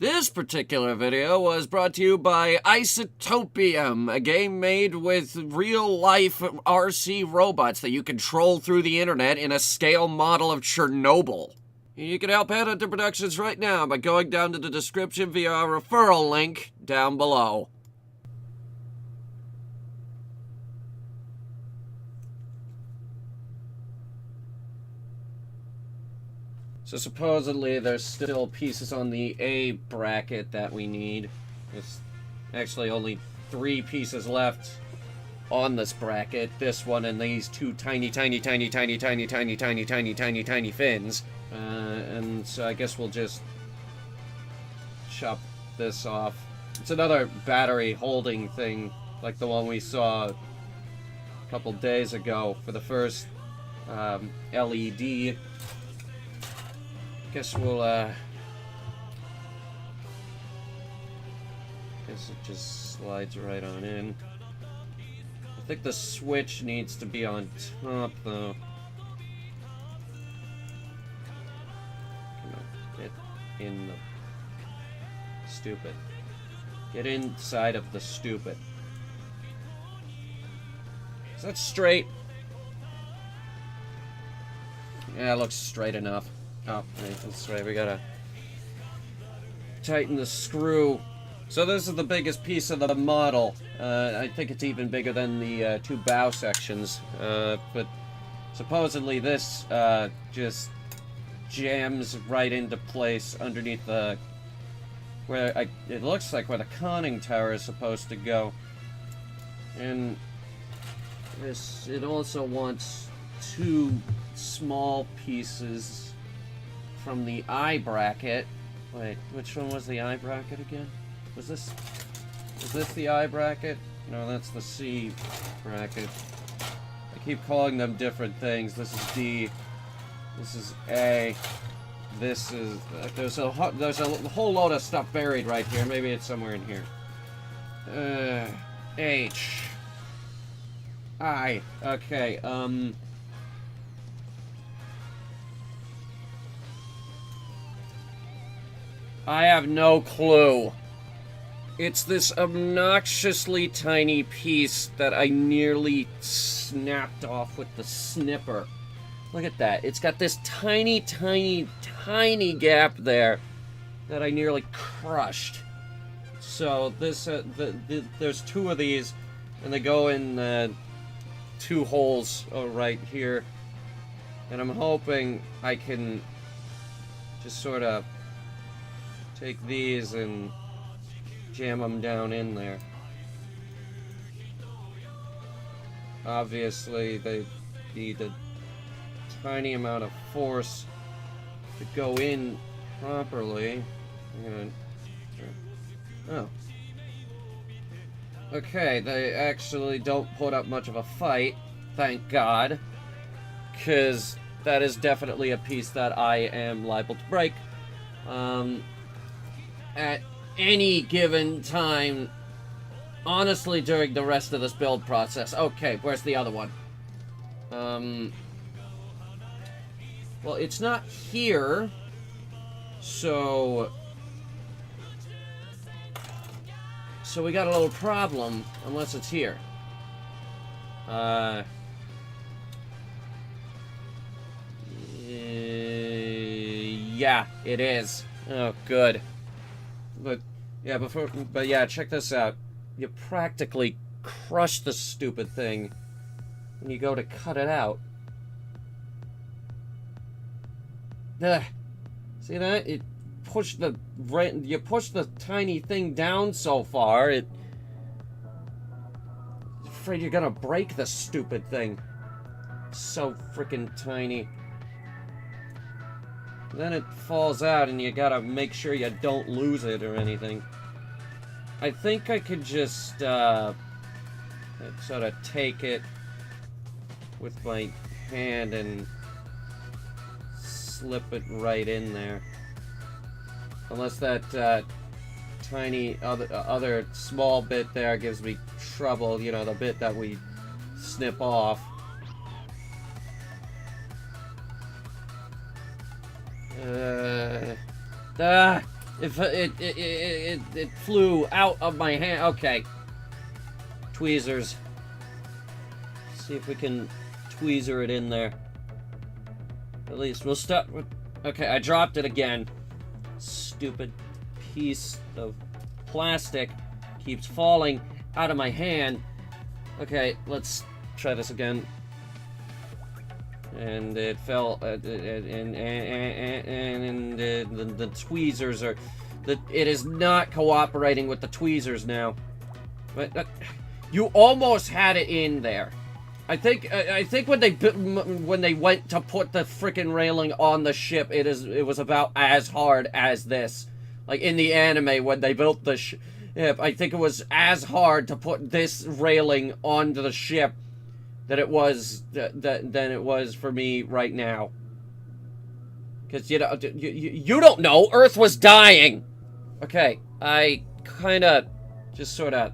This particular video was brought to you by Isotopium, a game made with real-life RC robots that you control through the internet in a scale model of Chernobyl. You can help Headhunter Productions right now by going down to the description via our referral link down below. So supposedly there's still pieces on the A bracket that we need. There's actually only 3 pieces left on this bracket. This one and these 2 tiny fins. And so I guess we'll just chop this off. It's another battery holding thing like the one we saw a couple days ago for the first LED. Guess we'll, guess it just slides right on in. I think the switch needs to be on top, though. Come on, get in the... Stupid. Get inside of the stupid. Is that straight? Yeah, it looks straight enough. Oh, right, that's right, we gotta tighten the screw. So this is the biggest piece of the model. I think it's even bigger than the 2 bow sections. But supposedly this just jams right into place underneath the... it looks like where the conning tower is supposed to go. And it also wants 2 small pieces from the I bracket. Wait, which one was the I bracket again? Was this the I bracket? No, that's the C bracket. I keep calling them different things. This is D. This is A. This is... there's a whole load of stuff buried right here. Maybe it's somewhere in here. H. I. Okay, I have no clue. It's this obnoxiously tiny piece that I nearly snapped off with the snipper. Look at that. It's got this tiny gap there that I nearly crushed. So this, there's 2 of these, and they go in 2 holes right here. And I'm hoping I can just sort of take these and jam them down in there. Obviously, they need a tiny amount of force to go in properly. Oh. Okay, they actually don't put up much of a fight, thank God, because that is definitely a piece that I am liable to break. At any given time, honestly, during the rest of this build process. Okay, where's the other one? Well, it's not here, so we got a little problem, unless it's here. Yeah, it is. Oh, good. But yeah, check this out. You practically crush the stupid thing when you go to cut it out. Ugh. See that? You push the tiny thing down so far, I'm afraid you're gonna break the stupid thing. It's so freaking tiny. Then it falls out and you gotta make sure you don't lose it or anything. I think I could just sort of take it with my hand and slip it right in there. Unless that tiny other small bit there gives me trouble, you know, the bit that we snip off. It flew out of my hand. Okay. Tweezers. See if we can tweezer it in there. At least we'll stop. Okay, I dropped it again. Stupid piece of plastic keeps falling out of my hand. Okay, let's try this again. And it fell, and the tweezers are, it is not cooperating with the tweezers now. But you almost had it in there. I think when they went to put the frickin' railing on the ship, it was about as hard as this. Like in the anime when they built the ship, I think it was as hard to put this railing onto the ship than it was for me right now. Because you don't know, Earth was dying. Okay, I kind of just sort of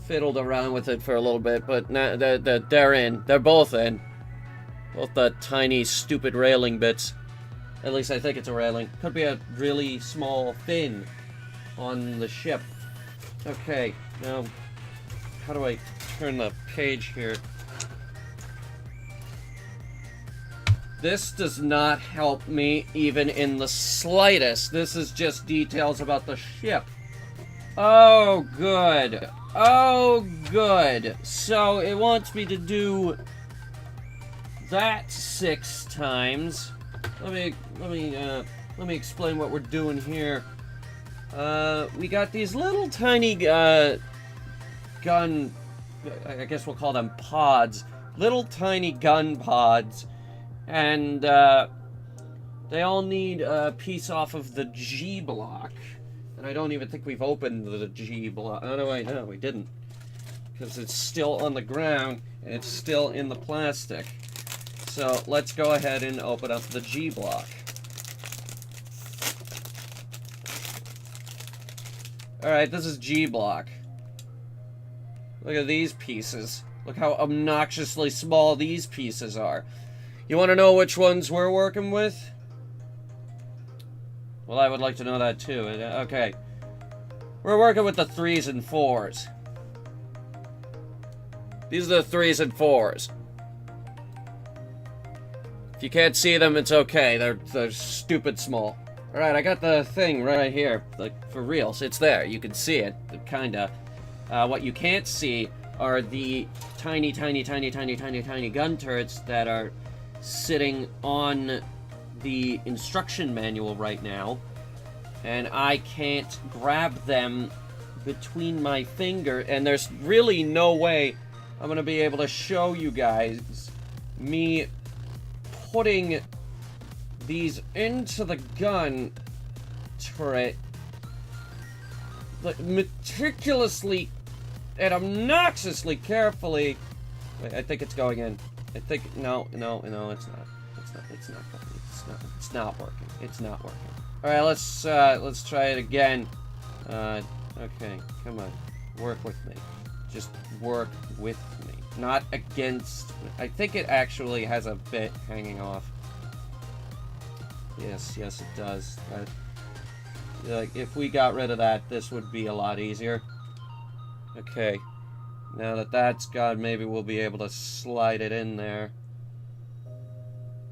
fiddled around with it for a little bit, but now they're in. They're both in. Both the tiny, stupid railing bits. At least I think it's a railing. Could be a really small fin on the ship. Okay, now, how do I turn the page here? This does not help me even in the slightest. This is just details about the ship. Oh, good. Oh, good. So it wants me to do that 6 times. Let me explain what we're doing here. We got these little tiny gun, I guess we'll call them pods. Little tiny gun pods. And they all need a piece off of the G block. And I don't even think we've opened the G block. Oh, no, wait, no, we didn't. Because it's still on the ground, and it's still in the plastic. So, let's go ahead and open up the G block. Alright, this is G block. Look at these pieces. Look how obnoxiously small these pieces are. You want to know which ones we're working with? Well, I would like to know that too. Okay. We're working with the 3s and 4s. These are the 3s and 4s. If you can't see them, it's okay. They're stupid small. Alright, I got the thing right here. Like, for reals. It's there. You can see it. Kinda. What you can't see are the tiny gun turrets that are sitting on the instruction manual right now, and I can't grab them between my finger, and there's really no way I'm gonna be able to show you guys me putting these into the gun turret meticulously and obnoxiously carefully. Wait, I think it's going in. I think no, it's not working. It's not working. All right, let's try it again. Okay, come on, work with me. Just work with me, not against me. I think it actually has a bit hanging off. Yes, it does. Like if we got rid of that, this would be a lot easier. Okay. Now that that's gone, maybe we'll be able to slide it in there.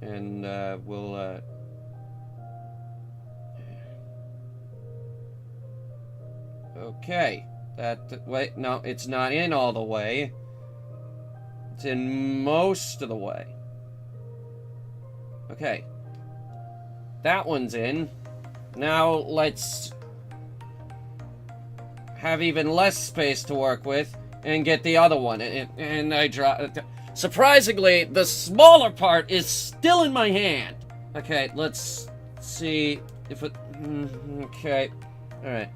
And, we'll, okay. Wait, no, it's not in all the way. It's in most of the way. Okay. That one's in. Now, let's have even less space to work with. And get the other one, and I drop. Surprisingly, the smaller part is still in my hand. Okay, let's see if it. Okay, all right,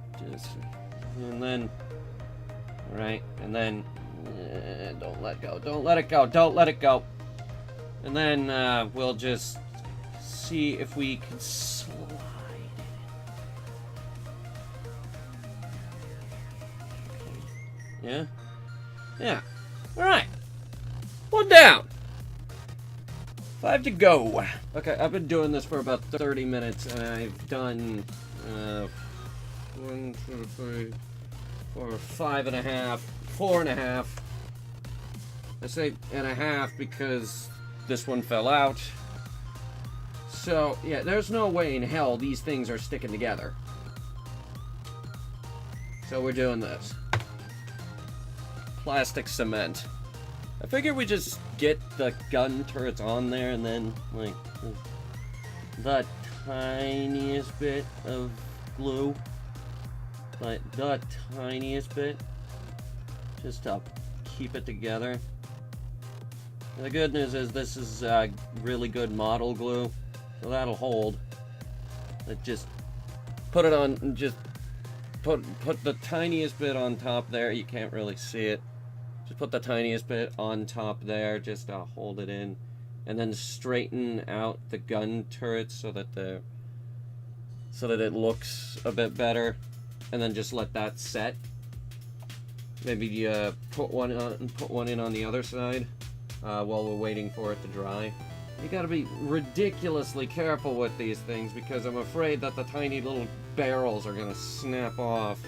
and then, all right, and then, don't let go, don't let it go, don't let it go, and then we'll just see if we can slide. Yeah. Yeah. Alright. One down. 5 to go. Okay, I've been doing this for about 30 minutes, and I've done 1, 2, 3, 4, 5.5, 4.5. I say and a half because this one fell out. So, yeah, there's no way in hell these things are sticking together. So we're doing this. Plastic cement. I figure we just get the gun turrets on there and then, like, the tiniest bit of glue. Like, the tiniest bit. Just to keep it together. The good news is this is really good model glue. So that'll hold. Like, just put it on and just put the tiniest bit on top there. You can't really see it. Just put the tiniest bit on top there just to hold it in, and then straighten out the gun turrets so that it looks a bit better, and then just let that set. Maybe put one on and put one in on the other side while we're waiting for it to dry. You gotta be ridiculously careful with these things because I'm afraid that the tiny little barrels are gonna snap off.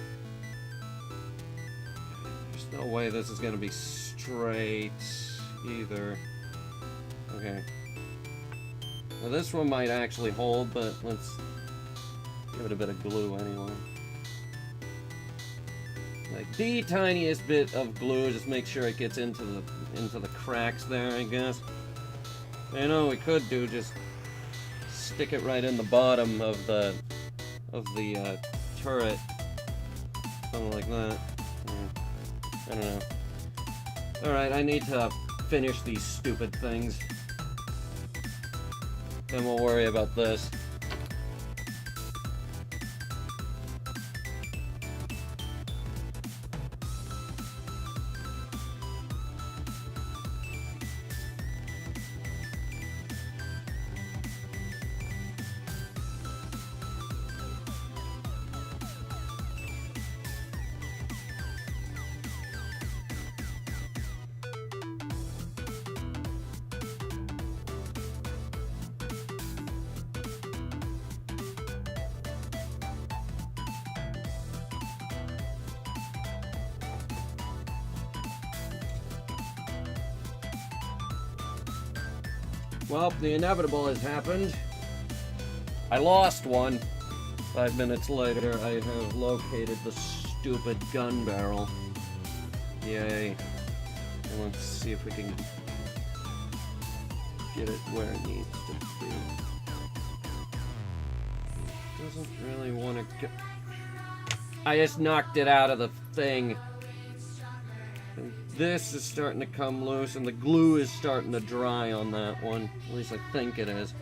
There's no way this is gonna be straight either. Okay. Now this one might actually hold, but let's give it a bit of glue anyway. Like the tiniest bit of glue, just make sure it gets into the cracks there, I guess. You know, we could do just stick it right in the bottom of the turret, something like that. I don't know. All right, I need to finish these stupid things. Then we'll worry about this. Well, the inevitable has happened. I lost one. 5 minutes later, I have located the stupid gun barrel. Yay. And let's see if we can get it where it needs to be. It doesn't really want to go. I just knocked it out of the thing. And this is starting to come loose, and the glue is starting to dry on that one. At least I think it is.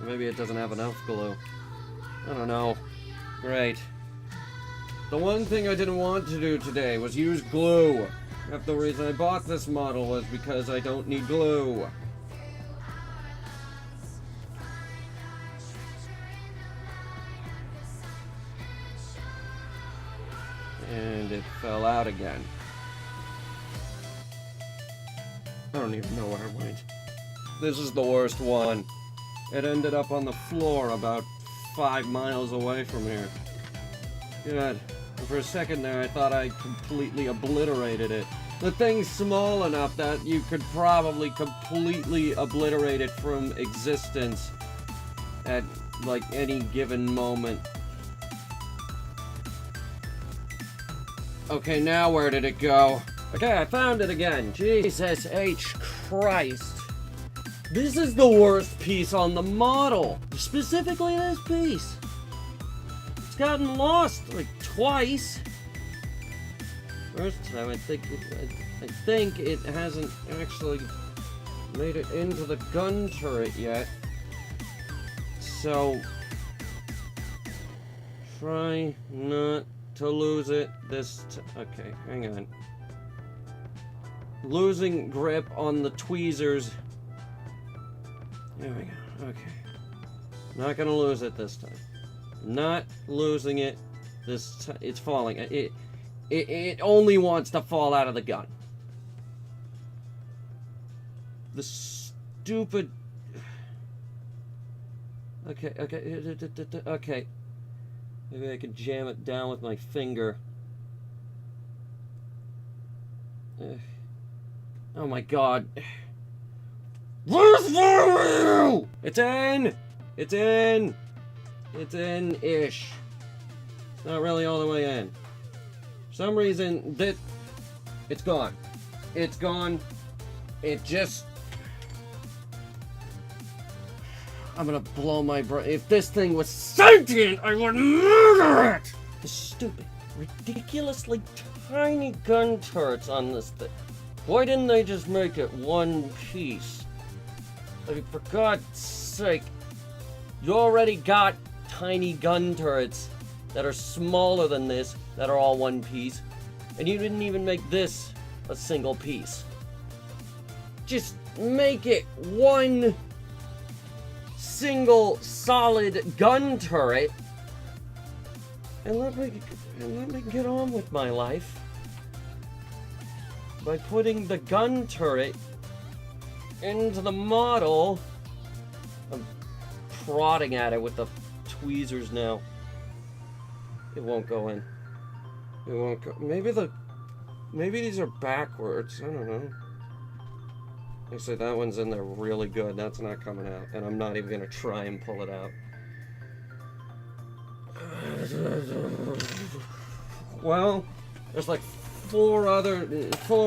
Or maybe it doesn't have enough glue. I don't know. Great. The one thing I didn't want to do today was use glue. Half the reason I bought this model was because I don't need glue. And it fell out again. I don't even know where it went. This is the worst one. It ended up on the floor about 5 miles away from here. Good. And for a second there, I thought I completely obliterated it. The thing's small enough that you could probably completely obliterate it from existence at, like, any given moment. Okay, now where did it go? Okay, I found it again. Jesus H. Christ. This is the worst piece on the model. Specifically this piece. It's gotten lost, like, twice. First time, I think it hasn't actually made it into the gun turret yet. So, try not to lose it this okay, hang on. Losing grip on the tweezers. There we go. Okay. Not gonna lose it this time. Not losing it this time. It's falling. It only wants to fall out of the gun. The stupid. Okay, okay. Maybe I can jam it down with my finger. Oh my god. Where's you? It's in! It's in! It's in-ish. It's not really all the way in. For some reason, it's gone. It's gone. It just... I'm gonna blow my brain. If this thing was sentient, I would murder it! The stupid, ridiculously tiny gun turrets on this thing. Why didn't they just make it one piece? I mean, for God's sake, you already got tiny gun turrets that are smaller than this, that are all one piece, and you didn't even make this a single piece. Just make it one single solid gun turret and let me get on with my life by putting the gun turret into the model. I'm prodding at it with the tweezers now. It won't go in. It won't go. Maybe these are backwards. I don't know. Actually, that one's in there really good. That's not coming out. And I'm not even going to try and pull it out. Well, there's like four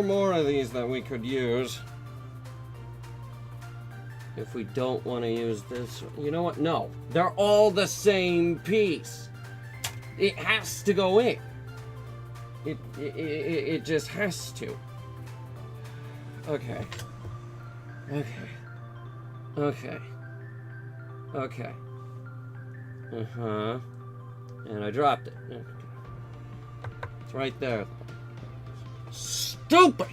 more of these that we could use. If we don't want to use this. You know what? No. They're all the same piece. It has to go in. It just has to. Okay. Okay. And I dropped it. It's right there. Stupid!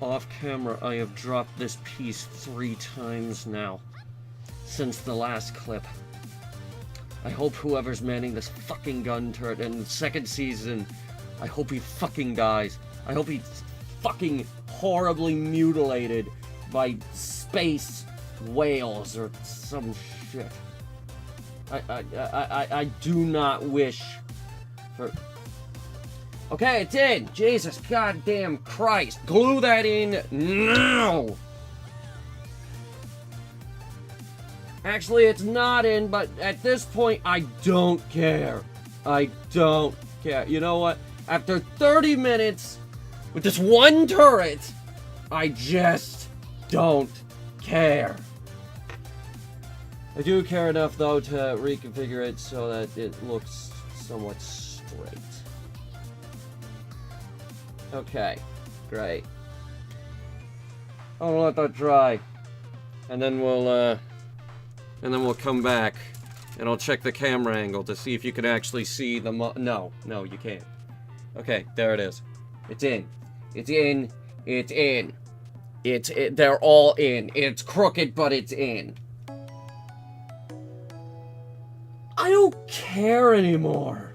Off camera, I have dropped this piece 3 times now. Since the last clip. I hope whoever's manning this fucking gun turret in the 2nd season, I hope he fucking dies. I hope he's fucking horribly mutilated by space whales or some shit. I do not wish for... Okay, it's in! Jesus goddamn Christ! Glue that in now! Actually, it's not in, but at this point, I don't care. I don't care. You know what? After 30 minutes with this one turret, I just don't care. I do care enough, though, to reconfigure it so that it looks somewhat straight. Okay, great. I'll let that dry, and then we'll come back, and I'll check the camera angle to see if you can actually see the no, you can't. Okay, there it is. It's in. It's in. It's in. They're all in. It's crooked, but it's in. I don't care anymore.